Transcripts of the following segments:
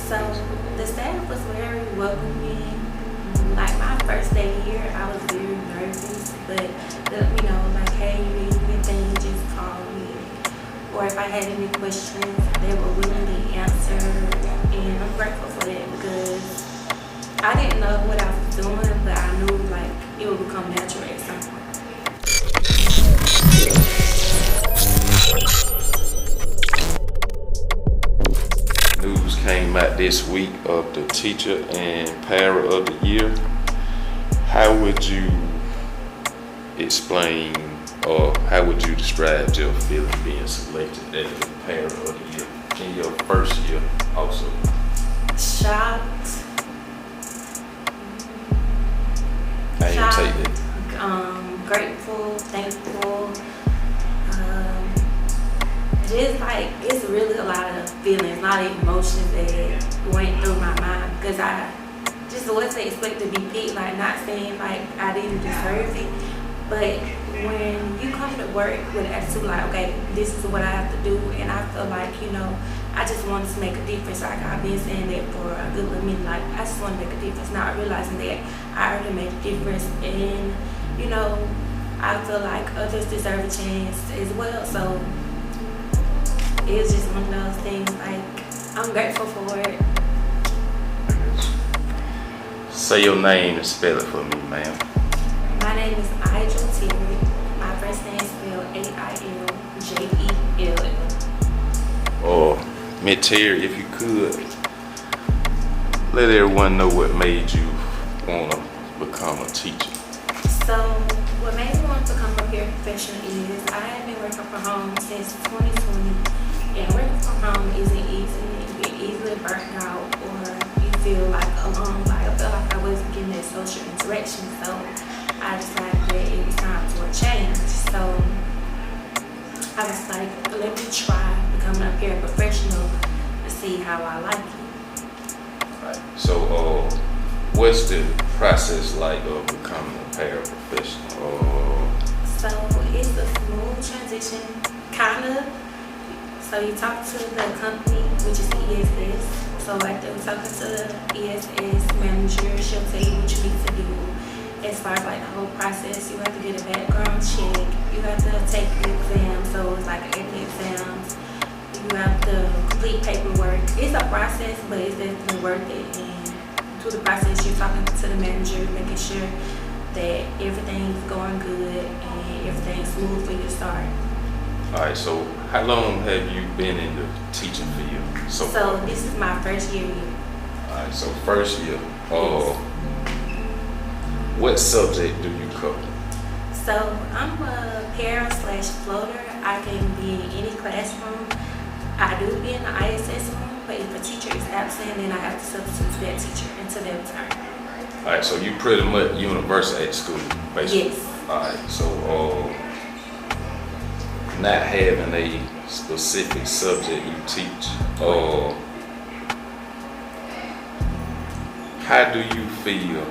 So the staff was very welcoming. Like my first day here, I was very nervous, but like, hey, you need anything, just call me. Or if I had any questions, they were willing to answer, and I'm grateful for that because I didn't know what I was doing, but I knew like it would become natural at some point. News came out this week of the Teacher and Parent of the Year. How would you explain or how would you describe your feeling being selected as the Parent of the Year in your first year also? Shocked. How you take it? Grateful, thankful. Just like it's really a lot of feelings, a lot of emotions that went through my mind because I just wasn't expected to be picked. Like not saying like I didn't deserve it, but when you come to work with attitude like, okay, this is what I have to do, and I feel like I just wanted to make a difference. Like I've been saying that for a good little minute. Like I just want to make a difference, not realizing that I already made a difference, and I feel like others deserve a chance as well. So it's just one of those things. Like I'm grateful for it. Say your name and spell it for me, ma'am. My name is Aijel Terry. My first name is spelled Ailjell. Oh, Miss Terry, if you could, let everyone know what made you want to become a teacher. So, what made me want to become a peer professional is I have been working from home since 2020, and working from home isn't easy. You get easily burnt out, or you feel like alone. Like I felt like I wasn't getting that social interaction, so I decided that it was time for a change. So I was like, let me try becoming a paraprofessional to see how I like it. Right. So, what's the process like of becoming a paraprofessional? So it's a smooth transition, kind of. So you talk to the company, which is the ESS. So after talking to the ESS manager, she'll tell you what you need to do. As far as like the whole process, you have to get a background check. You have to take the exam, so it's like 80 exams. You have to complete paperwork. It's a process, but it's definitely worth it. And through the process, you're talking to the manager, making sure that everything's going good and everything's smooth when you start. All right. So how long have you been in the teaching field? So this is my first year here. All right. So first year. Yes. What subject do you cover? So I'm a para/floater. I can be in any classroom. I do be in the ISS room, but if a teacher is absent, then I have to substitute that teacher until their return. All right, so you pretty much universal at school, basically. Yes. All right, so not having a specific subject you teach, how do you feel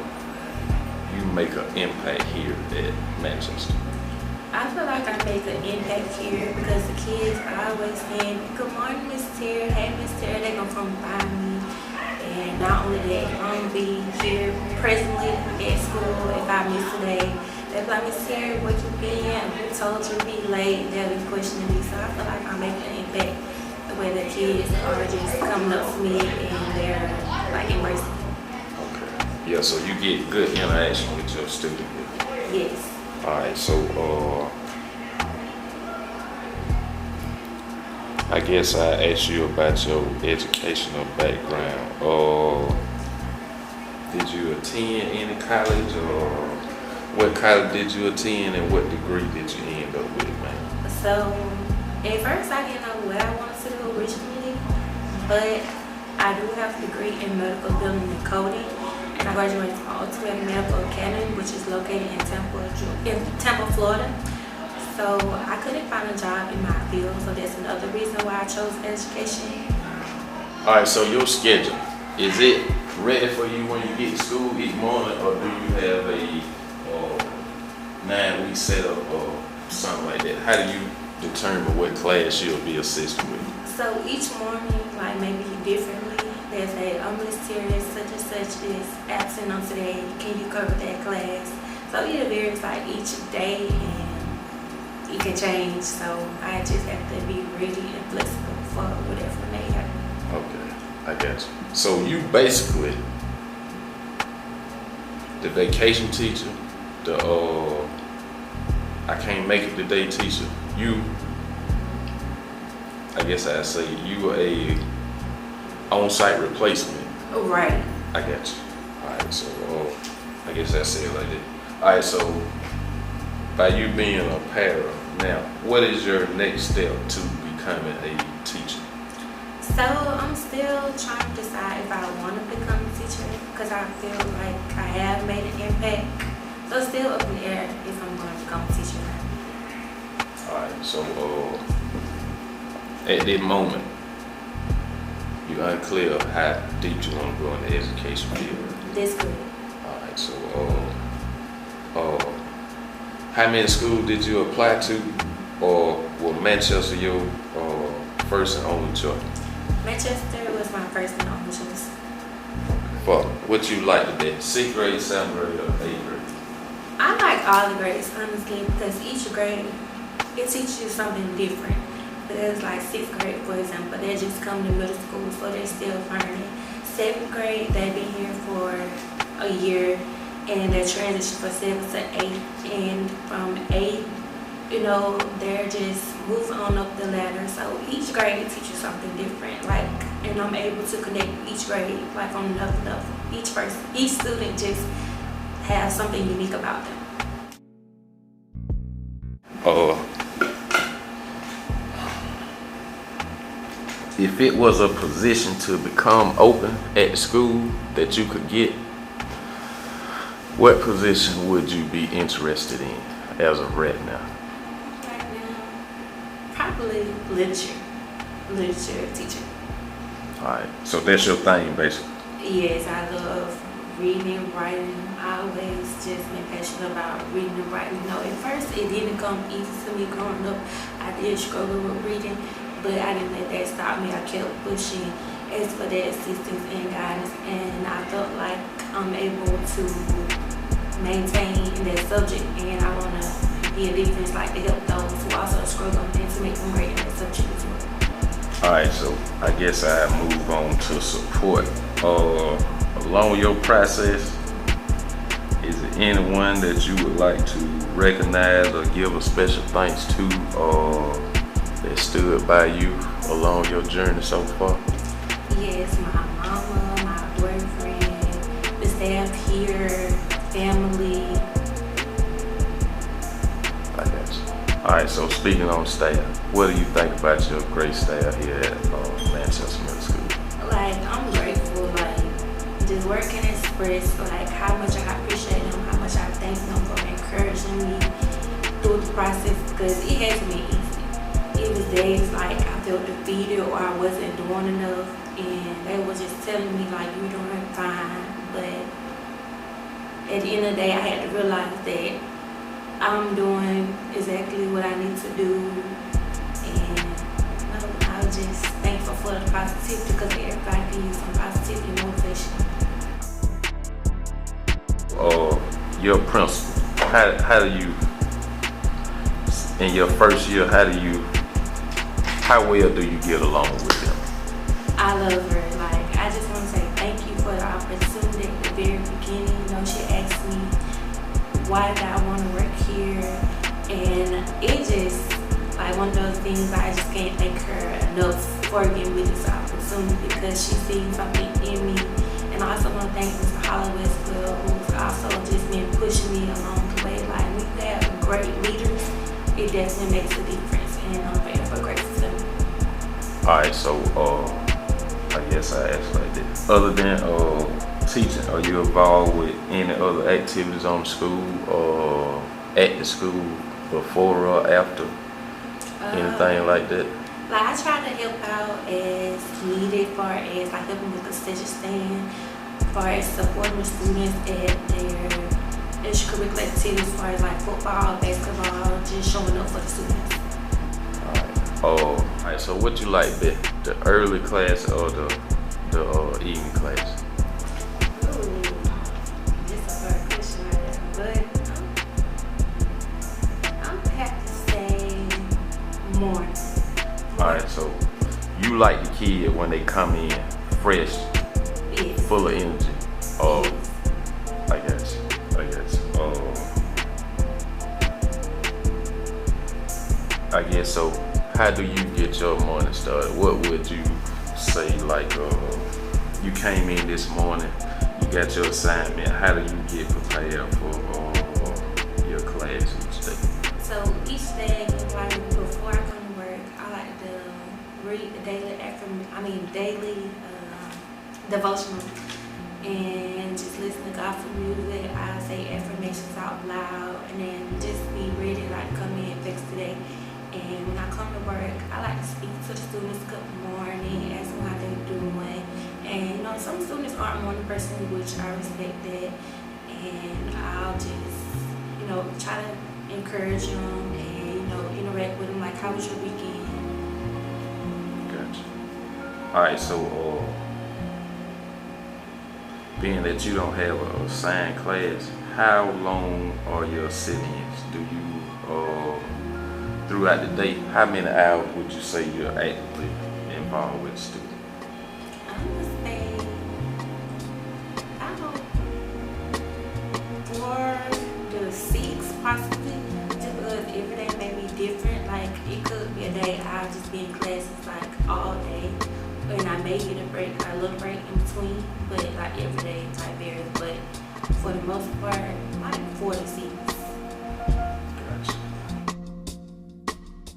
you make an impact here at Manchester? I feel like I make an impact here because the kids are always saying, good morning, Miss Terry. Hey, Miss Terry. They're going to come find me. And not only that, I'm going to be here presently at school if I miss a day. They'll be like, Miss Terry, where you been? Who told you to be late? They'll be questioning me. So I feel like I'm making an impact the way the kids are just coming up to me and they're like embracing me. Okay. Yeah, so you get good interaction with your student here. Yes. All right, so I guess I asked you about your educational background. Did you attend any college, or what college did you attend, and what degree did you end up with, man? So at first I didn't know what I wanted to do originally, but I do have a degree in medical billing and coding. I graduated from Ultimate Medical Academy, which is located in Tampa, Florida. So I couldn't find a job in my field, so that's another reason why I chose education. All right, so your schedule, is it ready for you when you get to school each morning, or do you have a 9-week setup or something like that? How do you determine what class you'll be assisting with? So each morning, like maybe differently, they say, Miss Terry, such and such is absent on today. Can you cover that class? So it varies like each day, and it can change. So I just have to be ready and flexible for whatever may happen. Okay, I got you. So you basically the vacation teacher, the I can't make it today teacher. You, I guess I'd say you are a on-site replacement. Right. I got you. Alright, so I guess I say it like that. Alright, so by you being a para, now what is your next step to becoming a teacher? So I'm still trying to decide if I want to become a teacher because I feel like I have made an impact. So it's still up in the air if I'm going to become a teacher. Alright, so at that moment, you unclear of how deep you want to go in the education field. That's good. Alright, so how many schools did you apply to, or was Manchester your first and only choice? Manchester was my first and only choice. For what you like today, 6th grade, 7th grade, or 8th grade? I like all the grades, honestly, because each grade, it teaches you something different. There's like 6th grade, for example, they just come to middle school, so they're still learning. 7th grade, they've been here for a year, and they're transitioning from 7th to 8th, and from 8th, you know, they're just moving on up the ladder. So each grade teaches something different, like, and I'm able to connect each grade, like on another level. Each person, each student just has something unique about them. If it was a position to become open at the school that you could get, what position would you be interested in as of right now? Right now, probably literature teacher. Alright, so that's your thing basically. Yes, I love reading and writing. I always just been passionate about reading and writing. You know, at first it didn't come easy to me growing up. I did struggle with reading, but I didn't let that stop me. I kept pushing, asked for that assistance and guidance, and I felt like I'm able to maintain that subject, and I want to be a difference, like to help those who also struggle and to make them great in that subject as well. Alright, so I guess I move on to support. Along your process, is there anyone that you would like to recognize or give a special thanks to that stood by you along your journey so far? Yes, my mama, my boyfriend, the staff here, family. I got you. Alright, so speaking on staff, what do you think about your great staff here at Manchester Middle School? Like, I'm grateful, like, just working express, like, how much I appreciate them, how much I thank them for encouraging me through the process, because it hasn't been easy. It was days like I felt defeated or I wasn't doing enough, and they were just telling me, like, you're doing fine, but at the end of the day, I had to realize that I'm doing exactly what I need to do, and I was just thankful for the positivity, because everybody can use some positivity and motivation. Your principal, how do you, in your first year, how well do you get along with them? I love her. Like, I just want to say thank you for the opportunity at the very beginning. You know, she asked me why did I want to work here, and it just like one of those things I just can't thank her enough for giving me this opportunity, because she seen something in me. And I also want to thank Mr. Holloway as well, who's also just been pushing me along the way. Like, when you have great leaders, it definitely makes a difference, and I'm very grateful for them. Alright, so I guess I asked like this. Other than teaching, are you involved with any other activities on the school or at the school before or after? Anything like that? Like, I try to help out as needed, far as like helping with the concession stand, far as supporting the students at their extracurricular activities, as far as like football, basketball, just showing up for the students. Alright. Alright, so what you like better, the early class or the evening class? Ooh, just a hard question right there. But I'm have to say morning. Alright, so you like the kid when they come in fresh, Yes. full of energy. Oh, Yes. I guess. I guess so. How do you get your morning started? What would you say, like, you came in this morning, you got your assignment. How do you get prepared for your class each day? So each day, like before I come to work, I like to read the daily devotional, and just listen to gospel music. I say affirmations out loud, and then just be ready, like come in fix today. And when I come to work, I like to speak to the students good morning, ask them how they're doing. And some students aren't morning person, which I respect that. And I'll just, try to encourage them and, interact with them, like, how was your weekend? Gotcha. Alright, so being that you don't have a assigned class, how long are your sit-ins? Do you throughout the day, how many hours would you say you're actively involved with students? I would say, I don't know, 4 to 6 possibly, just because every day may be different. Like, it could be a day I'll just be in classes like all day, and I may get a little break in between, but like every day it type varies. But for the most part, like 4 to 6.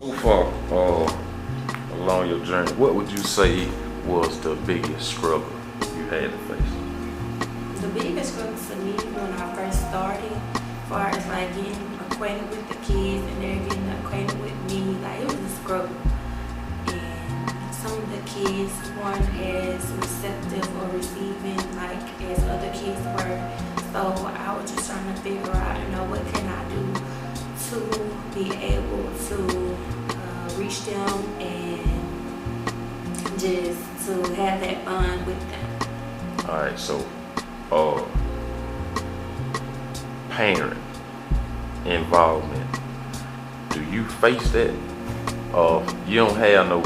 So far along your journey, what would you say was the biggest struggle you had to face? The biggest struggle for me when I first started, as far as like getting acquainted with the kids and they're getting acquainted with me, like it was a struggle. And some of the kids weren't as receptive or receiving like as other kids were. So I was just trying to figure out, what can I do to be able to reach them and just to have that bond with them. Alright, so parent involvement, do you face that? You don't have no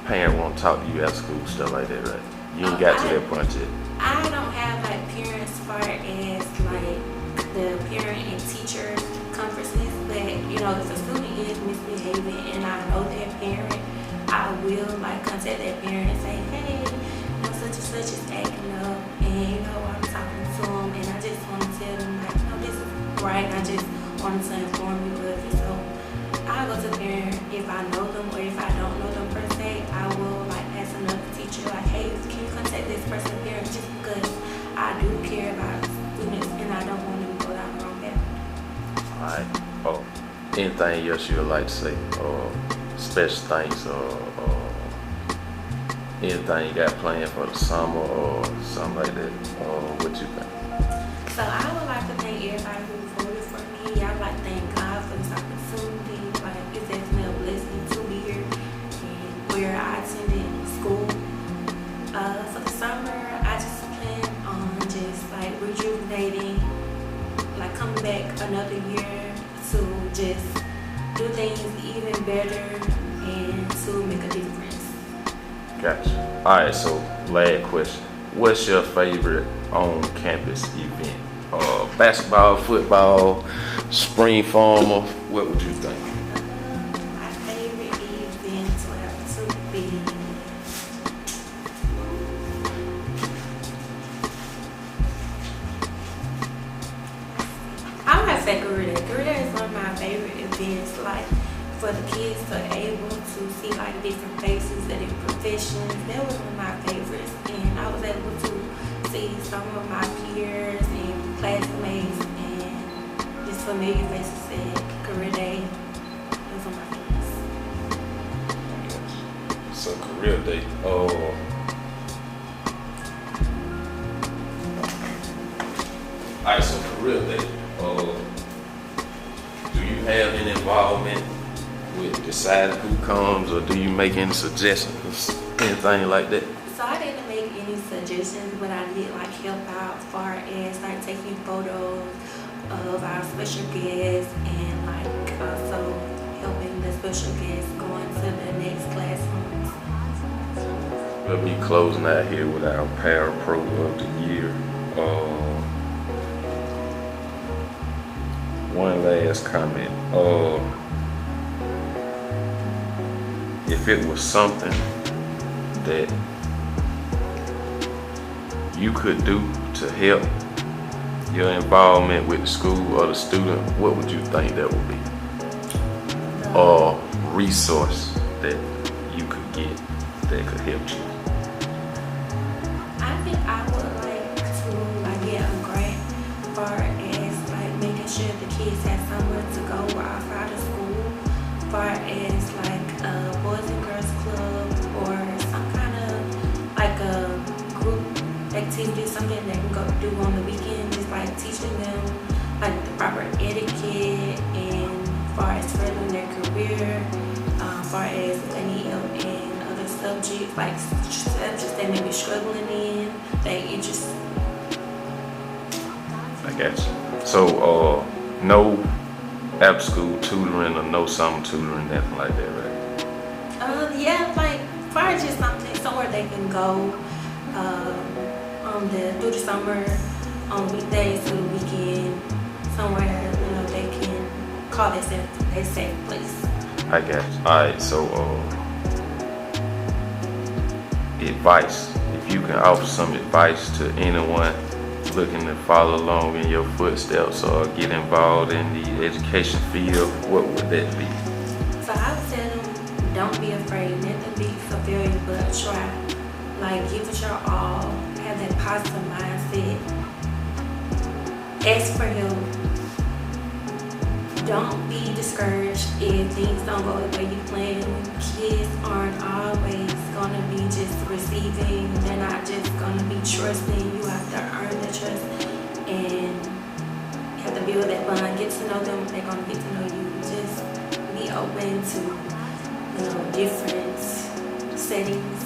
parent want to talk to you at school, stuff like that, right? You ain't got to that point yet. I don't have like parents as far as like the parent and teacher conferences, but if a student is misbehaving and I know their parent, I will like contact their parent and say, hey, such and such is acting up, and I'm talking to them, and I just want to tell them like, no, this is right. I just wanted to inform you of it. So I go to the parent if I know them, or if I don't know them per se, I will like ask another teacher like, hey, can you contact this person's parent, just because I do care about students and I don't want them to go down the wrong path. Alright. Anything else you would like to say? Special thanks or anything you got planned for the summer or something like that? What you think? So I would like to thank everybody who voted for me. I would like to thank God for this opportunity. Like, it's definitely a blessing to be here and where I attended school. For the summer, I just plan on just like rejuvenating, like coming back another year to just do things even better and to make a difference. Gotcha. Alright, so last question. What's your favorite on-campus event? Basketball, football, spring formal, what would you think? My favorite events would have to be I would have to say Career Day. Career Day is one of my favorite events, like for the kids to able to see like different faces and different professions. That was one of my favorites, and I was able to see some of my peers and classmates and just familiar faces at Career Day. Those are my favorites. So Career Day. Alright, so Career Day. Do you have any involvement with deciding who comes, or do you make any suggestions, anything like that? So I didn't make any suggestions, but I did like help out as far as like taking photos of our special guests and like also helping the special guests going to the next classroom. We'll be closing out here with our Para-Pro of the year. One last comment. If it was something that you could do to help your involvement with the school or the student, what would you think that would be? Or resource that you could get that could help you? I think I would like to like get a grant as far as like making sure the kids have somewhere to go outside of school, as far as like a Boys and Girls Club or some kind of like a group activity, something they can go do on the weekend, just like teaching them like the proper etiquette and as far as furthering their career, as far as if they need help in other subjects, like subjects they may be struggling in, they interest. I got you. So, no after school tutoring or no summer tutoring, nothing like that, right? Yeah, like as far as just something somewhere they can go through the summer, on weekdays to the weekend, somewhere they can call this a safe place. I got you. Alright, so advice. If you can offer some advice to anyone looking to follow along in your footsteps or get involved in the education field, what would that be? So I would tell them, don't be afraid, nothing be so very, but try. Like, give it your all, have that positive mindset, ask for help. Don't be discouraged if things don't go the way you plan. Kids aren't always gonna be just receiving, they're not just gonna be trusting. You have to earn their trust and you have to build that bond, get to know them, they're gonna get to know you. Just be open to different settings